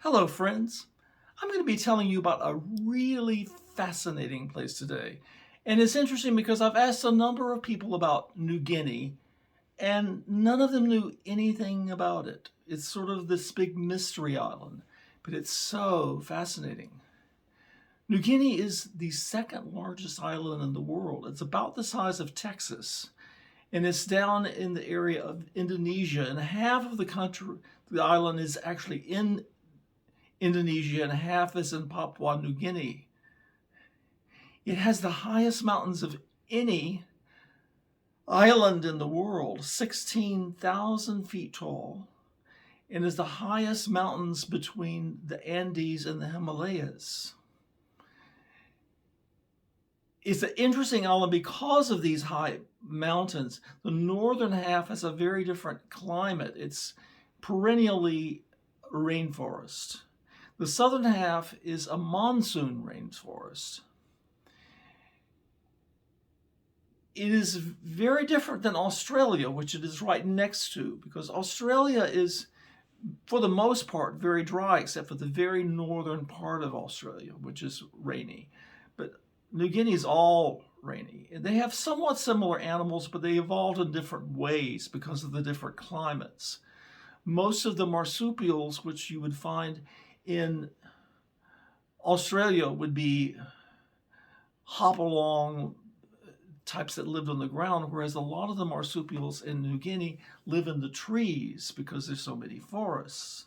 Hello, friends. I'm going to be telling you about a really fascinating place today. And it's interesting because I've asked a number of people about New Guinea, and none of them knew anything about it. It's sort of this big mystery island, but it's so fascinating. New Guinea is the second largest island in the world. It's about the size of Texas, and it's down in the area of Indonesia, and half of the country, the island is actually in Indonesia, and half is in Papua New Guinea. It has the highest mountains of any island in the world, 16,000 feet tall, and is the highest mountains between the Andes and the Himalayas. It's an interesting island because of these high mountains. The northern half has a very different climate. It's perennially rainforest. The southern half is a monsoon rainforest. It is very different than Australia, which it is right next to, because Australia is, for the most part, very dry, except for the very northern part of Australia, which is rainy. But New Guinea is all rainy. And they have somewhat similar animals, but they evolved in different ways because of the different climates. Most of the marsupials, which you would find in Australia, would be hop-along types that lived on the ground, whereas a lot of the marsupials in New Guinea live in the trees because there's so many forests.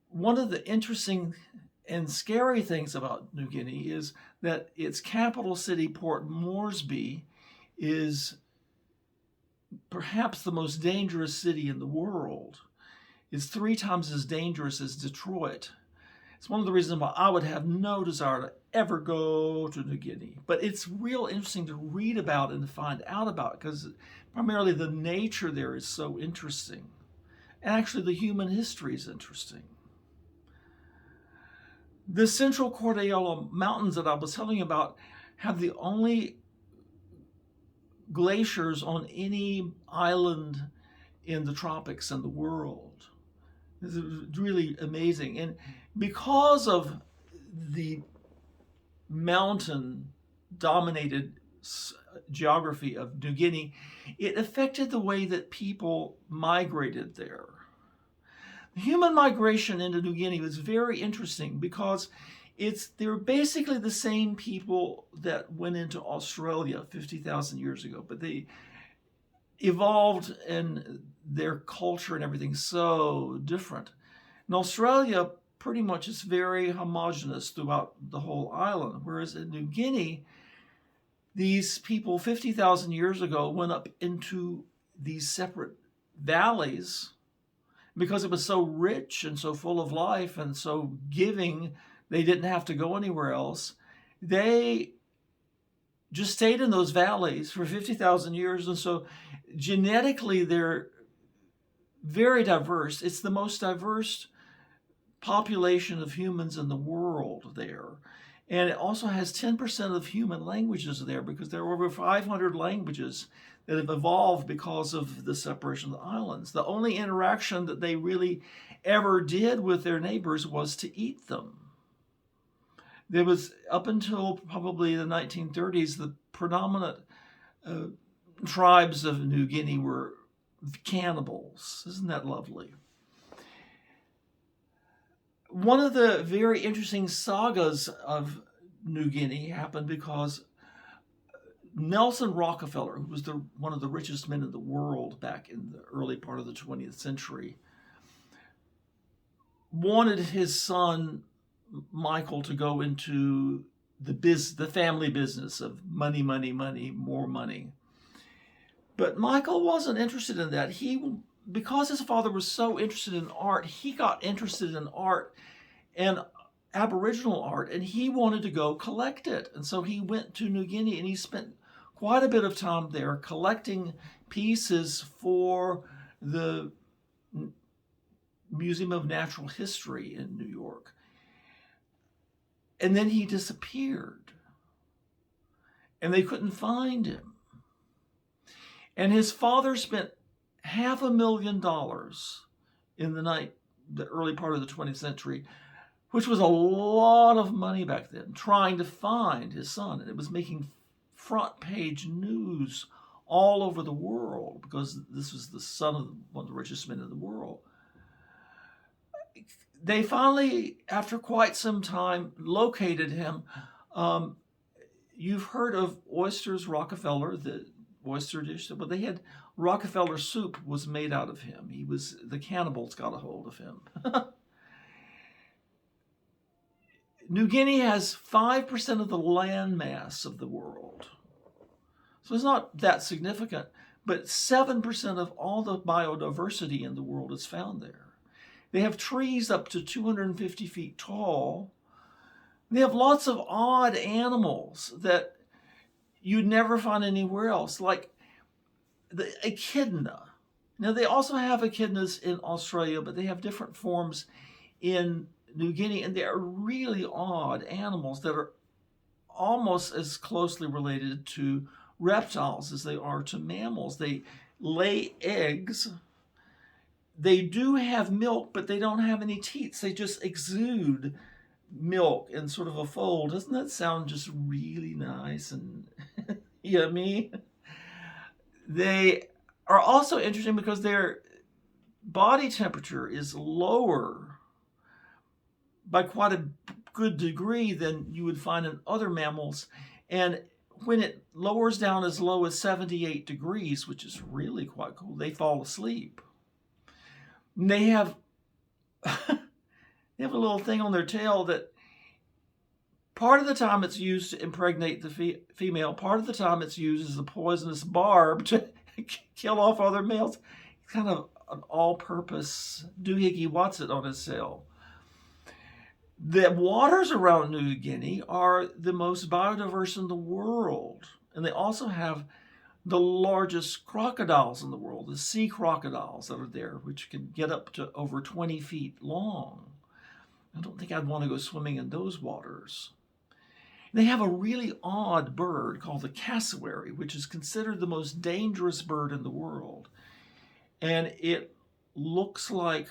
One of the interesting and scary things about New Guinea is that its capital city, Port Moresby, is perhaps the most dangerous city in the world. It's 3 times as dangerous as Detroit. It's one of the reasons why I would have no desire to ever go to New Guinea. But it's real interesting to read about and to find out about, because primarily the nature there is so interesting. And actually the human history is interesting. The Central Cordillera Mountains that I was telling you about have the only glaciers on any island in the tropics in the world. This is really amazing. And because of the mountain dominated geography of New Guinea, it affected the way that people migrated there. Human migration into New Guinea was very interesting because they're basically the same people that went into Australia 50,000 years ago, but they evolved in their culture and everything so different. In Australia, pretty much is very homogenous throughout the whole island, whereas in New Guinea, these people 50,000 years ago went up into these separate valleys because it was so rich and so full of life and so giving, they didn't have to go anywhere else. They just stayed in those valleys for 50,000 years, and so genetically they're very diverse. It's the most diverse population of humans in the world there. And it also has 10% of human languages there, because there are over 500 languages that have evolved because of the separation of the islands. The only interaction that they really ever did with their neighbors was to eat them. There was, up until probably the 1930s, the predominant tribes of New Guinea were cannibals. Isn't that lovely? One of the very interesting sagas of New Guinea happened because Nelson Rockefeller, who was one of the richest men in the world back in the early part of the 20th century, wanted his son Michael to go into the family business of money, money, money, more money. But Michael wasn't interested in that. Because his father was so interested in art, he got interested in art and Aboriginal art, and he wanted to go collect it. And so he went to New Guinea, and he spent quite a bit of time there collecting pieces for the Museum of Natural History in New York. And then he disappeared, and they couldn't find him. And his father spent $500,000 in the the early part of the 20th century, which was a lot of money back then, trying to find his son. And it was making front page news all over the world because this was the son of one of the richest men in the world. They finally, after quite some time, located him. You've heard of oysters, Rockefeller, the oyster dish, but they had Rockefeller soup was made out of him. The cannibals got a hold of him. New Guinea has 5% of the land mass of the world. So it's not that significant, but 7% of all the biodiversity in the world is found there. They have trees up to 250 feet tall. They have lots of odd animals that you'd never find anywhere else, like the echidna. Now, they also have echidnas in Australia, but they have different forms in New Guinea, and they are really odd animals that are almost as closely related to reptiles as they are to mammals. They lay eggs. They do have milk, but they don't have any teats. They just exude milk in sort of a fold. Doesn't that sound just really nice and yummy? They are also interesting because their body temperature is lower by quite a good degree than you would find in other mammals. And when it lowers down as low as 78 degrees, which is really quite cool, they fall asleep. And they have they have a little thing on their tail that part of the time it's used to impregnate the female, part of the time it's used as a poisonous barb to kill off other males. It's kind of an all-purpose doohickey what's-it on his tail. The waters around New Guinea are the most biodiverse in the world. And they also have the largest crocodiles in the world, the sea crocodiles that are there, which can get up to over 20 feet long. I don't think I'd want to go swimming in those waters. They have a really odd bird called the cassowary, which is considered the most dangerous bird in the world. And it looks like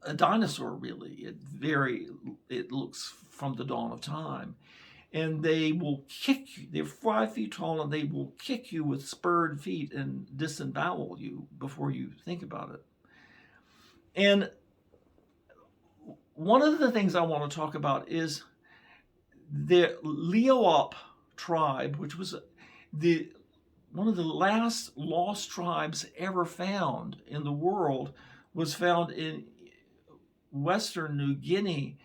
a dinosaur, really. It looks from the dawn of time. And they will kick you. They're 5 feet tall, and they will kick you with spurred feet and disembowel you before you think about it. And one of the things I want to talk about is the Leoap tribe, which was one of the last lost tribes ever found in the world, was found in Western New Guinea.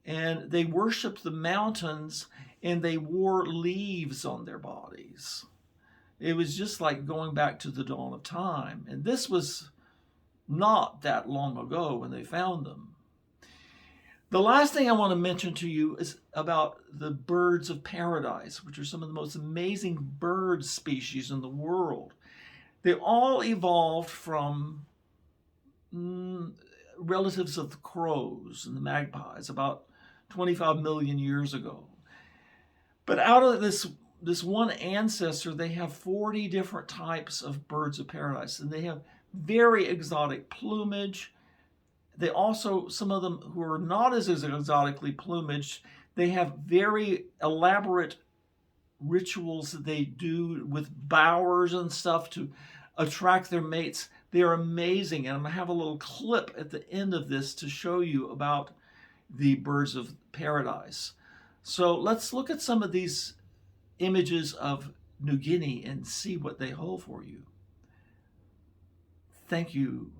And they worshiped the mountains, and they wore leaves on their bodies. It was just like going back to the dawn of time. And this was not that long ago when they found them. The last thing I want to mention to you is about the birds of paradise, which are some of the most amazing bird species in the world. They all evolved from relatives of the crows and the magpies about 25 million years ago. But out of this one ancestor, they have 40 different types of birds of paradise, and they have very exotic plumage. They also, some of them who are not as exotically plumaged, they have very elaborate rituals that they do with bowers and stuff to attract their mates. They're amazing, and I'm going to have a little clip at the end of this to show you about the birds of paradise. So let's look at some of these images of New Guinea and see what they hold for you. Thank you.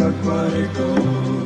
Aquarico.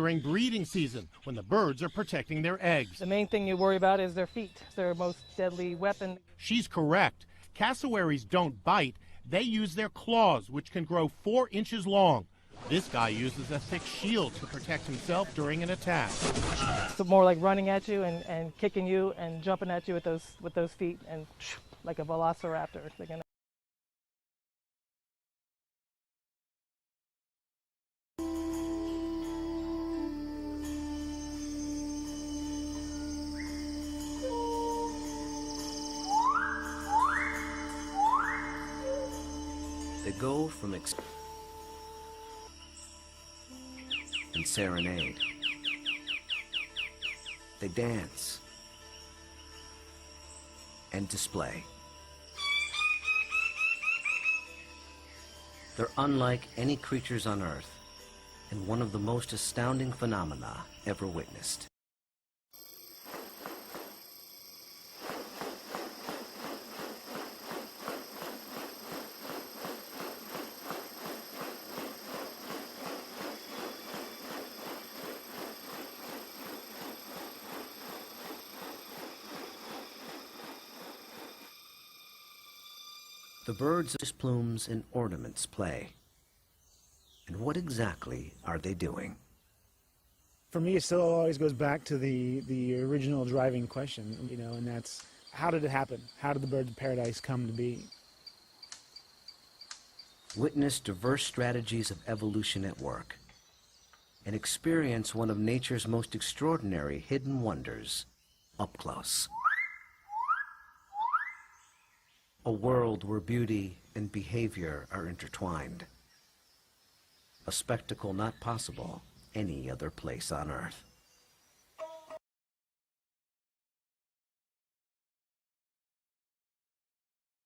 during breeding season when the birds are protecting their eggs. The main thing you worry about is their feet. It's their most deadly weapon. She's correct. Cassowaries don't bite. They use their claws, which can grow 4 inches long. This guy uses a thick shield to protect himself during an attack. It's more like running at you and kicking you and jumping at you with those feet, and like a velociraptor. They're gonna... They go from and serenade. They dance and display. They're unlike any creatures on Earth, and one of the most astounding phenomena ever witnessed. The birds' plumes and ornaments play. And what exactly are they doing? For me, it still always goes back to the original driving question, and that's, how did it happen? How did the birds of paradise come to be? Witness diverse strategies of evolution at work and experience one of nature's most extraordinary hidden wonders up close. A world where beauty and behavior are intertwined. A spectacle not possible any other place on Earth.